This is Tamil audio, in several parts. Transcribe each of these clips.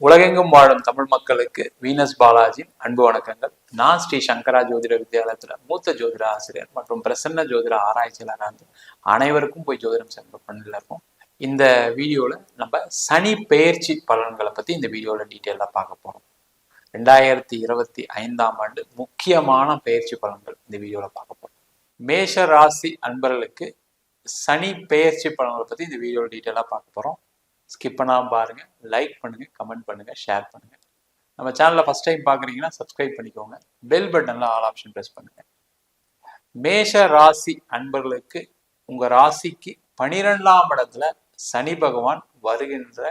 உலகெங்கும் வாழும் தமிழ் மக்களுக்கு வீனஸ் பாலாஜியின் அன்பு வணக்கங்கள். நான் ஸ்ரீ சங்கரா ஜோதிட வித்யாலயத்துல மூத்த ஜோதிட ஆசிரியர் மற்றும் பிரசன்ன ஜோதிட ஆராய்ச்சியாளராக இருந்து அனைவருக்கும் போய் ஜோதிடம் சென்ற பண்ணில இருக்கோம். இந்த வீடியோல நம்ம சனி பெயர்ச்சி பலன்களை பத்தி இந்த வீடியோல டீட்டெயிலாக பார்க்க போறோம். 2025ஆம் ஆண்டு முக்கியமான பெயர்ச்சி பலன்கள் இந்த வீடியோல பார்க்க போறோம். மேஷ ராசி அன்பர்களுக்கு சனி பெயர்ச்சி பலன்களை பத்தி இந்த வீடியோல டீட்டெயிலாக பார்க்க போறோம். ஸ்கிப் பண்ணாமல் பாருங்க, லைக் பண்ணுங்க, கமெண்ட் பண்ணுங்க, ஷேர் பண்ணுங்க. நம்ம சேனலை ஃபர்ஸ்ட் டைம் பார்க்குறீங்கன்னா சப்ஸ்கிரைப் பண்ணிக்கோங்க. பெல் பட்டன்ல ஆல் ஆப்ஷன் ப்ரெஸ் பண்ணுங்க. மேஷ ராசி அன்பர்களுக்கு உங்க ராசிக்கு 12ஆம் இடத்துல சனி பகவான் வருகின்ற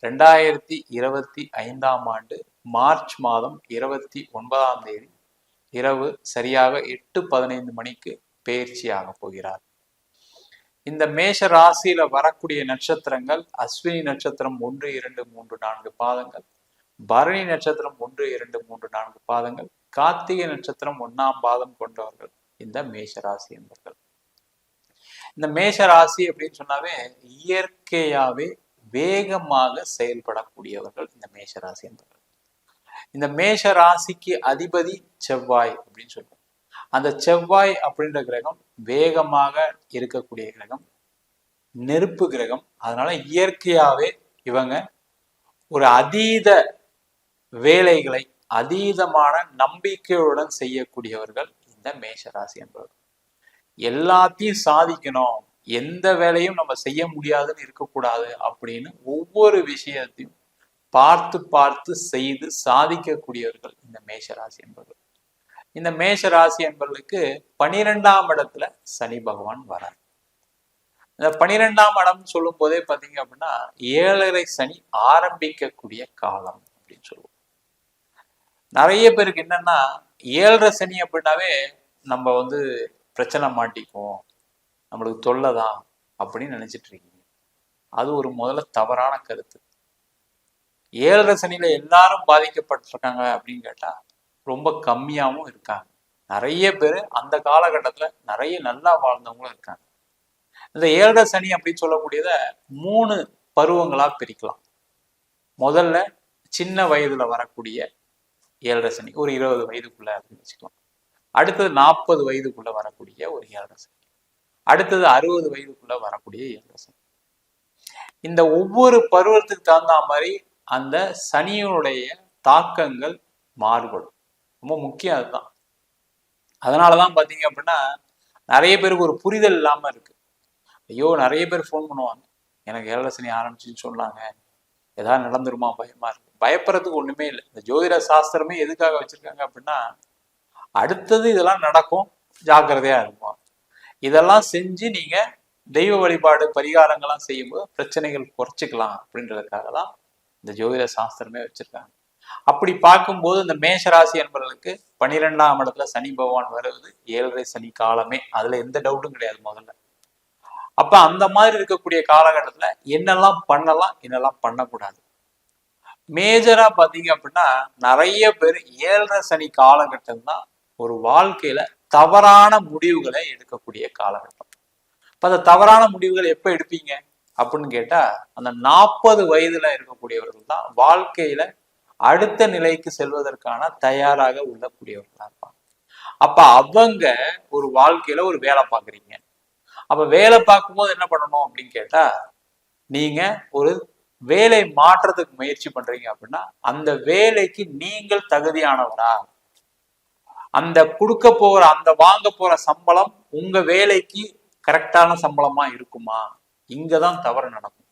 2025ஆம் ஆண்டு மார்ச் மாதம் 29ஆம் தேதி இரவு சரியாக 8:15 மணிக்கு பெயர்ச்சி ஆக போகிறார். இந்த மேஷ ராசியில வரக்கூடிய நட்சத்திரங்கள் அஸ்வினி நட்சத்திரம் 1, 2, 3, 4 பாதங்கள், பரணி நட்சத்திரம் 1, 2, 3, 4 பாதங்கள், கார்த்திகை நட்சத்திரம் 1ஆம் பாதம் கொண்டவர்கள் இந்த மேஷ ராசி என்பர்கள். இந்த மேஷ ராசி அப்படின்னு சொன்னாவே இயற்கையாவே வேகமாக செயல்படக்கூடியவர்கள் இந்த மேஷ ராசி என்பர்கள். இந்த மேஷ ராசிக்கு அதிபதி செவ்வாய் அப்படின்னு சொல்லுவோம். அந்த செவ்வாய் அப்படின்ற கிரகம் வேகமாக இருக்கக்கூடிய கிரகம், நெருப்பு கிரகம். அதனால இயற்கையாவே இவங்க ஒரு அதீத வேலைகளை அதீதமான நம்பிக்கையுடன் செய்யக்கூடியவர்கள் இந்த மேஷராசி என்பவர்கள். எல்லாத்தையும் சாதிக்கணும், எந்த வேலையும் நம்ம செய்ய முடியாதுன்னு இருக்கக்கூடாது அப்படின்னு ஒவ்வொரு விஷயத்தையும் பார்த்து பார்த்து செய்து சாதிக்கக்கூடியவர்கள் இந்த மேஷராசி என்பவர்கள். இந்த மேஷ ராசி என்பவர்களுக்கு 12ஆம் இடத்துல சனி பகவான் வரார். இந்த 12ஆம் இடம் சொல்லும் போதே பாத்தீங்க அப்படின்னா 7.5 சனி ஆரம்பிக்கக்கூடிய காலம் அப்படின்னு சொல்லுவோம். நிறைய பேருக்கு என்னன்னா 7.5 சனி அப்படின்னாவே நம்ம பிரச்சனை மாட்டிக்குவோம், நம்மளுக்கு தொல்லைதான் அப்படின்னு நினைச்சிட்டு இருக்கீங்க. அது ஒரு முதல்ல தவறான கருத்து. 7.5 சனியில எல்லாரும் பாதிக்கப்பட்டிருக்காங்க அப்படின்னு கேட்டா ரொம்ப கம்மியாகவும் இருக்காங்க. நிறைய பேர் அந்த காலகட்டத்துல நிறைய நல்லா வாழ்ந்தவங்களும் இருக்காங்க. இந்த 7.5 சனி அப்படின்னு சொல்லக்கூடியத 3 பருவங்களா பிரிக்கலாம். முதல்ல சின்ன வயதுல வரக்கூடிய 7.5 சனி, ஒரு 20 வயதுக்குள்ள அப்படின்னு வச்சுக்கலாம். அடுத்தது 40 வயதுக்குள்ள வரக்கூடிய ஒரு 7.5 சனி. அடுத்தது 60 வயதுக்குள்ள வரக்கூடிய 7.5 சனி. இந்த ஒவ்வொரு பருவத்துக்கு தகுந்த மாதிரி அந்த சனியினுடைய தாக்கங்கள் மாறுபடும். ரொம்ப முக்கியம் அதுதான். அதனாலதான் பாத்தீங்க அப்படின்னா நிறைய பேருக்கு ஒரு புரிதல் இல்லாம இருக்கு. ஐயோ, நிறைய பேர் ஃபோன் பண்ணுவாங்க, எனக்கு 7.5 சனி ஆரம்பிச்சுன்னு சொன்னாங்க, ஏதாவது நடந்துருமா, பயமா இருக்கு. பயப்படுறதுக்கு ஒண்ணுமே இல்லை. இந்த ஜோதிட சாஸ்திரமே எதுக்காக வச்சிருக்காங்க அப்படின்னா அடுத்தது இதெல்லாம் நடக்கும், ஜாக்கிரதையா இருக்கும். இதெல்லாம் செஞ்சு நீங்க தெய்வ வழிபாடு பரிகாரங்கள்லாம் செய்யும்போது பிரச்சனைகள் குறைச்சிக்கலாம் அப்படின்றதுக்காக தான் இந்த ஜோதிட சாஸ்திரமே வச்சிருக்காங்க. அப்படி பார்க்கும்போது இந்த மேஷராசி என்பவர்களுக்கு 12ஆம் இடத்துல சனி பகவான் வருவது 7.5 சனி காலமே, அதுல எந்த டவுட்டும் கிடையாது முதல்ல. அப்ப அந்த மாதிரி இருக்கக்கூடிய காலகட்டத்துல என்னெல்லாம் பண்ணலாம், என்னெல்லாம் பண்ணக்கூடாது. மேஜரா பாத்தீங்க அப்படின்னா நிறைய பேர் 7.5 சனி காலகட்டம் தான் ஒரு வாழ்க்கையில தவறான முடிவுகளை எடுக்கக்கூடிய காலகட்டம். இப்ப அந்த தவறான முடிவுகள் எப்ப எடுப்பீங்க அப்படின்னு கேட்டா அந்த 40 வயதுல இருக்கக்கூடியவர்கள் தான் வாழ்க்கையில அடுத்த நிலைக்கு செல்வதற்கான தயாராக உள்ளக்கூடியவர்களா இருப்பாங்க. அப்ப அவங்க ஒரு வாழ்க்கையில ஒரு வேலை பார்க்குறீங்க. அப்ப வேலை பார்க்கும்போது என்ன பண்ணணும் அப்படின்னு கேட்டா நீங்க ஒரு வேலை மாற்றத்துக்கு முயற்சி பண்றீங்க அப்படின்னா அந்த வேலைக்கு நீங்கள் தகுதியானவரா, அந்த கொடுக்க போற அந்த வாங்க போற சம்பளம் உங்க வேலைக்கு கரெக்டான சம்பளமா இருக்குமா, இங்கதான் தவறு நடக்கும்.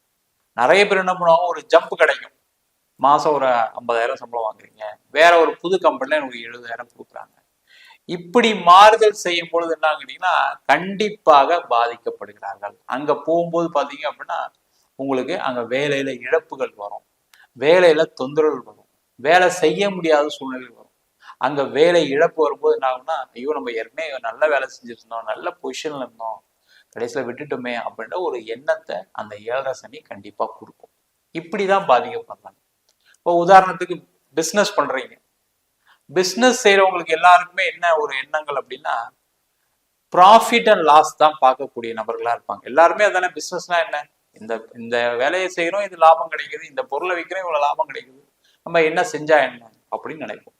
நிறைய பேர் என்ன பண்ணுவாங்க, ஒரு ஜம்ப் கிடைக்கும், மாசம் ஒரு 50,000 சம்பளம் வாங்குறீங்க, வேற ஒரு புது கம்பெனில எனக்கு 70,000 கொடுக்குறாங்க. இப்படி மாறுதல் செய்யும் பொழுது என்ன ஆகுறீங்கன்னா கண்டிப்பாக பாதிக்கப்படுகிறார்கள். அங்க போகும்போது பாத்தீங்க அப்படின்னா உங்களுக்கு அங்க வேலையில இழப்புகள் வரும், வேலையில தொந்தரவுகள் வரும், வேலை செய்ய முடியாத சூழ்நிலை வரும். அங்க வேலை இழப்பு வரும்போது என்ன ஆகும்னா ஐயோ, நம்ம ஏற்கனவே நல்ல வேலை செஞ்சுட்டு இருந்தோம், நல்ல பொசிஷன்ல இருந்தோம், கடைசியில விட்டுட்டோமே அப்படின்ற ஒரு எண்ணத்தை அந்த 7.5 சனி கண்டிப்பா கொடுக்கும். இப்படிதான் பாதிக்கப்படுறாங்க. இப்போ உதாரணத்துக்கு பிஸ்னஸ் பண்றீங்க, பிஸ்னஸ் செய்யறவங்களுக்கு எல்லாருக்குமே என்ன ஒரு எண்ணங்கள் அப்படின்னா ப்ராஃபிட் அண்ட் லாஸ் தான் பார்க்கக்கூடிய நபர்களா இருப்பாங்க. எல்லாருமே அதானே, பிஸ்னஸ்னா என்ன, இந்த இந்த வேலையை செய்யறோம், இது லாபம் கிடைக்குது, இந்த பொருளை விற்கிறோம், இவ்வளவு லாபம் கிடைக்குது, நம்ம என்ன செஞ்சா என்ன அப்படின்னு நினைப்போம்.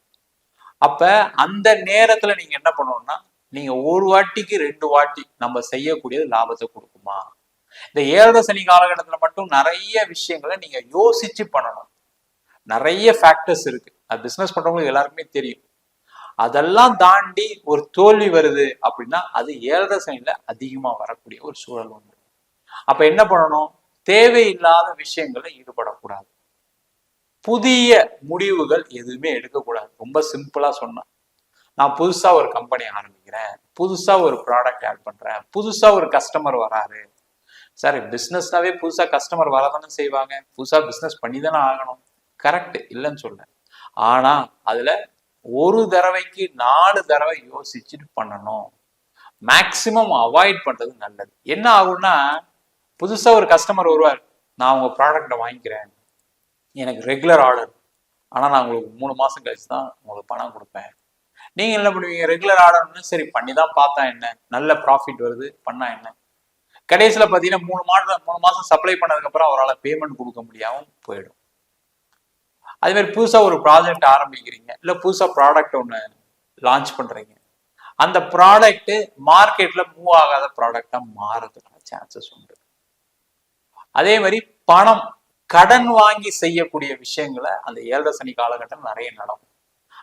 அப்ப அந்த நேரத்துல நீங்க என்ன பண்ணணும்னா, நீங்க ஒரு வாட்டிக்கு 2 வாட்டி நம்ம செய்யக்கூடியது லாபத்தை கொடுக்குமா? இந்த 7 சனி காலகட்டத்துல மட்டும் நிறைய விஷயங்களை நீங்க யோசிச்சு பண்ணணும். நிறைய ஃபேக்டர்ஸ் இருக்கு, அது பிசினஸ் பண்றவங்களுக்கு எல்லாருக்குமே தெரியும். அதெல்லாம் தாண்டி ஒரு தோல்வி வருது அப்படின்னா அது 7 சனியில அதிகமா வரக்கூடிய ஒரு சூழல் உண்டு. அப்ப என்ன பண்ணணும்? தேவையில்லாத விஷயங்களை ஈடுபடக்கூடாது. புதிய முடிவுகள் எதுவுமே எடுக்கக்கூடாது. ரொம்ப சிம்பிளா சொன்னா, நான் புதுசா ஒரு கம்பெனி ஆரம்பிக்கிறேன், புதுசா ஒரு ப்ராடக்ட் ஆட் பண்றேன், புதுசா ஒரு கஸ்டமர் வராரு. சார் பிசினஸ்னாவே புதுசா கஸ்டமர் வரதானே செய்வாங்க, புதுசா பிசினஸ் பண்ணி தானே ஆகணும். கரெக்ட், இல்லைன்னு சொல்ல. ஆனா அதுல ஒரு தடவைக்கு 4 தடவை யோசிச்சுட்டு பண்ணணும். மேக்சிமம் அவாய்ட் பண்றது நல்லது. என்ன ஆகும்னா, புதுசா ஒரு கஸ்டமர் வருவார், நான் உங்க ப்ராடக்டை வாங்கிக்கிறேன், எனக்கு ரெகுலர் ஆர்டர், ஆனா நான் உங்களுக்கு 3 மாசம் கழிச்சு தான் உங்களுக்கு பணம் கொடுப்பேன். நீங்க என்ன பண்ணுவீங்க? ரெகுலர் ஆர்டர்னு சரி பண்ணி தான் பார்த்தா என்ன, நல்ல ப்ராஃபிட் வருது, பண்ணா என்ன, கடைசியில பாத்தீங்கன்னா 3 மாசம் சப்ளை பண்ணதுக்கு அப்புறம் அவரால் பேமெண்ட் கொடுக்க முடியாம போயிடும். அதே மாதிரி புதுசா ஒரு ப்ராஜெக்ட் ஆரம்பிக்கிறீங்க, இல்ல புதுசா ப்ராடக்ட் ஒண்ணு லான்ச் பண்றீங்க, அந்த ப்ராடக்ட் மார்க்கெட்ல மூவ் ஆகாத ப்ராடக்டா மாறதுக்கான சான்சஸ் உண்டு. அதே மாதிரி பணம் கடன் வாங்கி செய்யக்கூடிய விஷயங்களை அந்த 7 சனி காலகட்டம் நிறைய நடக்கும்.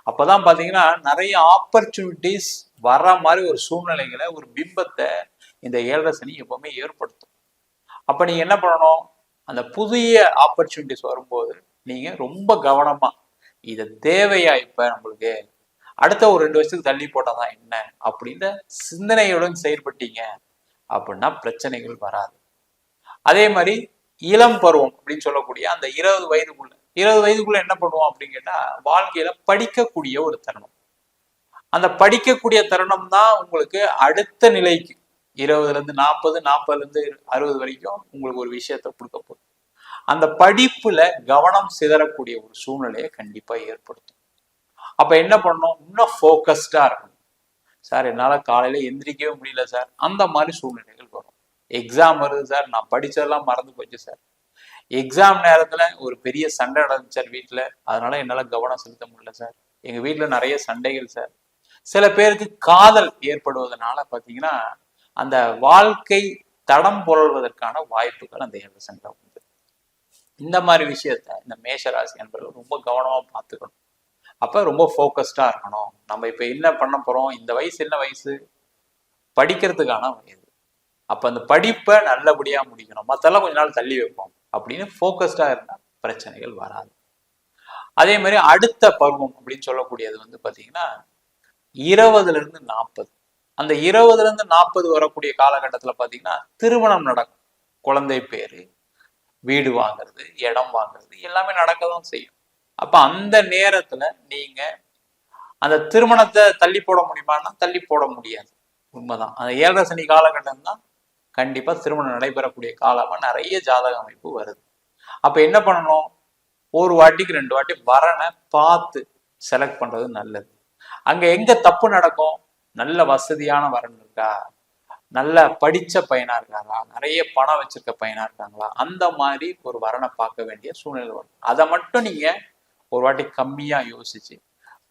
அப்பதான் பாத்தீங்கன்னா நிறைய ஆப்பர்ச்சுனிட்டிஸ் வர்ற மாதிரி ஒரு சூழ்நிலைகளை, ஒரு பிம்பத்தை இந்த 7 சனி எப்பவுமே ஏற்படுத்தும். அப்ப நீங்க என்ன பண்ணணும்? அந்த புதிய ஆப்பர்ச்சுனிட்டிஸ் வரும்போது நீங்க ரொம்ப கவனமா, இது தேவையா இப்ப நம்மளுக்கு, அடுத்த ஒரு 2 வருஷத்துக்கு தள்ளி போட்டாதான் என்ன அப்படின்ற சிந்தனையுடன் செயல்பட்டீங்க அப்படின்னா பிரச்சனைகள் வராது. அதே மாதிரி இளம் பருவம் அப்படின்னு சொல்லக்கூடிய அந்த 20 வயதுக்குள்ள என்ன பண்ணுவோம் அப்படின்னு கேட்டா, வாழ்க்கையில படிக்கக்கூடிய ஒரு தருணம். அந்த படிக்கக்கூடிய தருணம் தான் உங்களுக்கு அடுத்த நிலைக்கு 20ல இருந்து 40, 40ல இருந்து 60 வரைக்கும் உங்களுக்கு ஒரு விஷயத்த கொடுக்க போகுது. அந்த படிப்புல கவனம் சிதறக்கூடிய ஒரு சூழ்நிலையை கண்டிப்பா ஏற்படுத்தும். அப்ப என்ன பண்ணணும்? இன்னும் ஃபோக்கஸ்டா இருக்கணும். சார் என்னால காலையில எந்திரிக்கவே முடியல சார், அந்த மாதிரி சூழ்நிலைகள் வரும். எக்ஸாம் வருது சார், நான் படிச்சதெல்லாம் மறந்து போச்சு சார், எக்ஸாம் நேரத்துல ஒரு பெரிய சண்டை நடந்துச்சு சார் வீட்டுல, அதனால என்னால கவனம் செலுத்த முடியல சார், எங்க வீட்டுல நிறைய சண்டைகள் சார். சில பேருக்கு காதல் ஏற்படுவதனால பாத்தீங்கன்னா அந்த வாழ்க்கை தடம் புரள்வதற்கான வாய்ப்புகள் அந்த 7 சனியில உண்டு. இந்த மாதிரி விஷயத்த இந்த மேஷராசி என்பவர்கள் ரொம்ப கவனமா பார்த்துக்கணும். அப்ப ரொம்ப ஃபோக்கஸ்டா இருக்கணும். நம்ம இப்ப என்ன பண்ண போறோம், இந்த வயசு என்ன வயசு, படிக்கிறதுக்கான வயது. அப்ப அந்த படிப்பை நல்லபடியா முடிக்கணும், மத்தெல்லாம் கொஞ்ச நாள் தள்ளி வைப்போம் அப்படின்னு ஃபோக்கஸ்டா இருந்தா பிரச்சனைகள் வராது. அதே மாதிரி அடுத்த பருவம் அப்படின்னு சொல்லக்கூடியது வந்து பாத்தீங்கன்னா 20ல இருந்து 40. அந்த 20ல இருந்து 40 வரக்கூடிய காலகட்டத்துல பாத்தீங்கன்னா திருமணம் நடக்கும். குழந்தை பேரு, வீடு வாங்குறது, இடம் வாங்குறது எல்லாமே நடக்கதான் செய்யும். அப்ப அந்த நேரத்துல நீங்க அந்த திருமணத்தை தள்ளி போட முடியுமான்னா தள்ளி போட முடியாது. உண்மைதான். அந்த 7 சனி காலகட்டம் தான் கண்டிப்பா திருமணம் நடைபெறக்கூடிய காலமா நிறைய ஜாதக அமைப்பு வருது. அப்ப என்ன பண்ணணும்? ஒரு வாட்டிக்கு 2 வாட்டி வரனை பார்த்து செலக்ட் பண்றது நல்லது. அங்க எங்க தப்பு நடக்கும்? நல்ல வசதியான வரன் இருக்கா, நல்ல படிச்ச பையனா இருக்காங்களா, நிறைய பணம் வச்சிருக்க பையனா இருக்காங்களா, அந்த மாதிரி ஒரு வரனை பார்க்க வேண்டிய சூழ்நிலை வரும். அதை மட்டும் நீங்க ஒரு வாட்டி கம்மியா யோசிச்சு,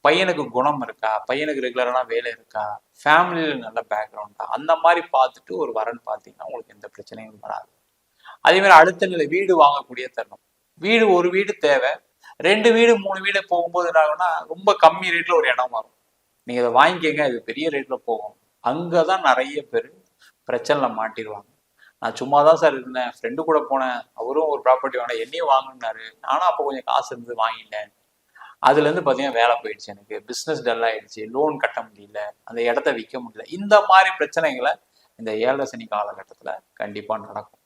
பையனுக்கு குணம் இருக்கா, பையனுக்கு ரெகுலரான வேலை இருக்கா, ஃபேமிலியில நல்ல பேக்ரவுண்டா, அந்த மாதிரி பார்த்துட்டு ஒரு வரன் பார்த்தீங்கன்னா உங்களுக்கு எந்த பிரச்சனையும் வராது. அதே மாதிரி அடுத்த நிலை வீடு வாங்கக்கூடிய தருணம். ஒரு வீடு தேவை, 2 வீடு 3 வீடு போகும்போது என்ன ஆகும்னா ரொம்ப கம்மி ரேட்ல ஒரு இடம் வரும். நீங்க அதை வாங்கிக்கங்க, இது பெரிய ரேட்ல போகும். அங்கதான் நிறைய பேர் பிரச்சனைல மாட்டிடுவாங்க. நான் சும்மா தான் சார் இருந்தேன், ஃப்ரெண்டு கூட போனேன், அவரும் ஒரு ப்ராப்பர்ட்டி வாங்கினேன், என்னையும் வாங்கினாரு, நானும் அப்போ கொஞ்சம் காசு இருந்து வாங்கிட்டேன், அதுல இருந்து பாத்தீங்கன்னா வேலை போயிடுச்சு, எனக்கு பிசினஸ் டல் ஆயிடுச்சு, லோன் கட்ட முடியல, அந்த இடத்த விற்க முடியல. இந்த மாதிரி பிரச்சனைகளை இந்த 7 சனி காலகட்டத்துல கண்டிப்பா நடக்கும்.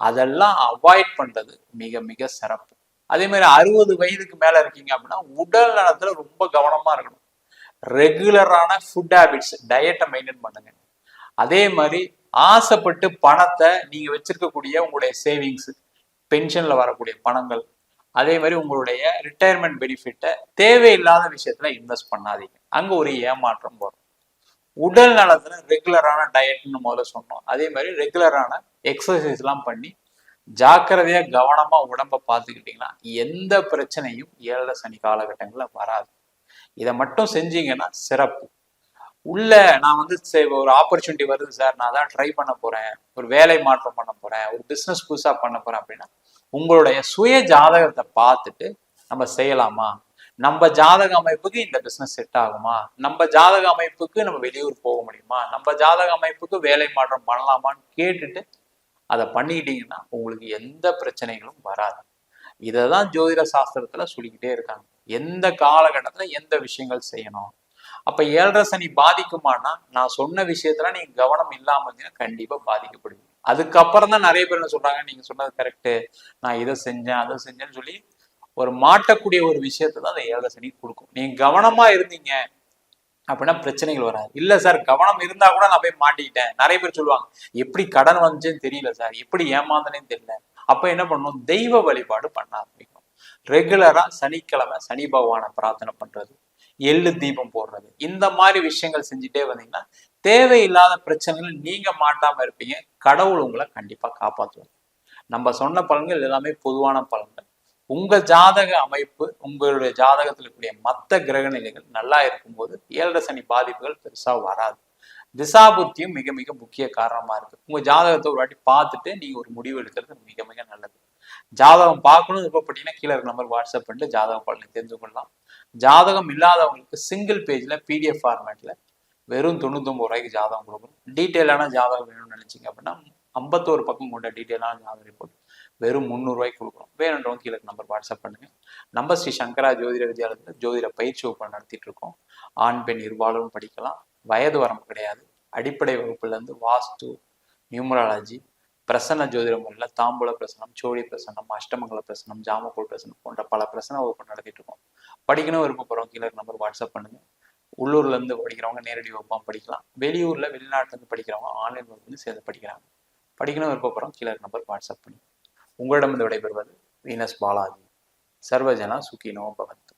அதெல்லாம் அவாய்ட் பண்றது மிக மிக சிறப்பு. அதே மாதிரி 60 வயதுக்கு மேல இருக்கீங்க அப்படின்னா உடல் நலத்துல ரொம்ப கவனமா இருக்கணும். ரெகுலரான ஃபுட் ஹேபிட்ஸ், டயட்டை மெயின்டைன் பண்ணுங்க. அதே மாதிரி ஆசைப்பட்டு பணத்தை நீங்க வச்சிருக்கக்கூடிய உங்களுடைய சேவிங்ஸ், பென்ஷன்ல வரக்கூடிய பணங்கள், அதே மாதிரி உங்களுடைய ரிட்டையர்மெண்ட் பெனிஃபிட்டை தேவையில்லாத விஷயத்துல இன்வெஸ்ட் பண்ணாதீங்க. அங்க ஒரு ஏமாற்றம் வரும். உடல் நலத்துல ரெகுலரான டயட்னு முதல்ல சொன்னோம், அதே மாதிரி ரெகுலரான எக்ஸசைஸ் எல்லாம் பண்ணி ஜாக்கிரதையா கவனமா உடம்ப பார்த்துக்கிட்டீங்கன்னா எந்த பிரச்சனையும் 7 சனி காலகட்டங்கள்ல வராது. இதை மட்டும் செஞ்சீங்கன்னா சிறப்பு. உள்ள நான் வந்து ஒரு ஆப்பர்ச்சுனிட்டி வருது சார், நான் தான் ட்ரை பண்ண போறேன், ஒரு வேலை மாற்றம் பண்ண போறேன், ஒரு பிசினஸ் புதுசா பண்ண போறேன் அப்படின்னா உங்களுடைய சுய ஜாதகத்தை பார்த்துட்டு நம்ம செய்யலாமா, நம்ம ஜாதக அமைப்புக்கு இந்த பிசினஸ் செட் ஆகுமா, நம்ம ஜாதக அமைப்புக்கு நம்ம வெளியூர் போக முடியுமா, நம்ம ஜாதக அமைப்புக்கு வேலை மாற்றம் பண்ணலாமான்னு கேட்டுட்டு அதை பண்ணிக்கிட்டீங்கன்னா உங்களுக்கு எந்த பிரச்சனைகளும் வராது. இதைதான் ஜோதிட சாஸ்திரத்துல சொல்லிக்கிட்டே இருக்காங்க, எந்த காலகட்டத்துல எந்த விஷயங்கள் செய்யணும். அப்ப 7.5 சனி பாதிக்குமானா நான் சொன்ன விஷயத்துல நீங்க கவனம் இல்லாம இருந்தீங்கன்னா கண்டிப்பா பாதிக்கப்படுவீங்க. அதுக்கப்புறம் தான் நிறைய பேர் என்ன சொல்றாங்க, நீங்க சொன்னது கரெக்டு, நான் இதை செஞ்சேன் அதை செஞ்சேன்னு சொல்லி ஒரு மாட்டக்கூடிய ஒரு விஷயத்தை தான் அந்த 7.5 சனி கொடுக்கும். நீங்க கவனமா இருந்தீங்க அப்படின்னா பிரச்சனைகள் வராது. இல்ல சார் கவனம் இருந்தா கூட நான் போய் மாட்டிக்கிட்டேன், நிறைய பேர் சொல்லுவாங்க எப்படி கடன் வந்துச்சுன்னு தெரியல சார், எப்படி ஏமாந்தனேன்னு தெரியல. அப்ப என்ன பண்ணணும், தெய்வ வழிபாடு பண்ண ஆரம்பிக்கும். ரெகுலரா சனிக்கிழமை சனி பகவானை பிரார்த்தனை பண்றது, எள்ளு தீபம் போடுறது, இந்த மாதிரி விஷயங்கள் செஞ்சுட்டே வந்தீங்கன்னா தேவையில்லாத பிரச்சனைகள் நீங்க மாட்டாம இருப்பீங்க. கடவுள் உங்களை கண்டிப்பா காப்பாற்றுவார். நம்ம சொன்ன பலன்கள் எல்லாமே பொதுவான பலன்கள். உங்க ஜாதக அமைப்பு, உங்களுடைய ஜாதகத்தில் இருக்கக்கூடிய மற்ற கிரக நிலைகள் நல்லா இருக்கும்போது 7.5 சனி பாதிப்புகள் பெருசா வராது. திசாபுத்தியும் மிக மிக முக்கிய காரணமா இருக்கு. உங்க ஜாதகத்தை ஒரு வாட்டி பார்த்துட்டு நீங்க ஒரு முடிவு எடுக்கிறது மிக மிக நல்லது. ஜாதகம் பார்க்கணும் விருப்பப்பட்டீங்கன்னா கீழே இருக்க நம்பர் வாட்ஸ்அப் பண்ணிட்டு ஜாதக பலனை தெரிந்து கொள்ளலாம். ஜாதகம் இல்லாதவங்களுக்கு சிங்கிள் பேஜ்ல PDF ஃபார்மேட்ல வெறும் 99 ரூபாய்க்கு ஜாதகம் கொடுக்கணும். டீட்டெயிலான ஜாதகம் வேணும்னு நினைச்சிங்க அப்படின்னா 51 பக்கம் கொண்ட டீட்டெயிலான ஜாதகம் ரிப்போர்ட் வெறும் 300 ரூபாய்க்கு கொடுக்குறோம். வேணுன்றவங்க கீழே நம்பர் வாட்ஸ்அப் பண்ணுங்க. நம்ம ஸ்ரீ சங்கரா ஜோதிட வித்யாலயத்தில் ஜோதிட பயிற்சி வகுப்பு நடத்திட்டு இருக்கோம். ஆண் பெண் இருபாலரும் படிக்கலாம், வயது வரம்பு கிடையாது. அடிப்படை வகுப்புல இருந்து வாஸ்து, நியூமராலஜி, பிரசன்ன ஜோதிட முறையில் தாம்பூல பிரசனம், சோழி பிரசனம், அஷ்டமங்கல பிரசனம், ஜாமக்கோள் பிரசனம் போன்ற பல பிரசன வகுப்பு நடத்திட்டு இருக்கோம். படிக்கணும் விருப்பப்படுறோம் கீழே நம்பர் வாட்ஸ்அப் பண்ணுங்க. உள்ளூர்ல இருந்து படிக்கிறவங்க நேரடி வகுப்பாக படிக்கலாம். வெளியூர்ல வெளிநாட்டுல இருந்து படிக்கிறவங்க ஆன்லைன் வகுப்பு சேர்ந்து படிக்கிறாங்க. படிக்கணும் விருப்பப்படுறோம் கீழே நம்பர் வாட்ஸ்அப் பண்ணுங்க. உங்களிடம் விடைபெறுவது வீனஸ் பாலாஜி. சர்வஜனா சுகினோ பவந்து.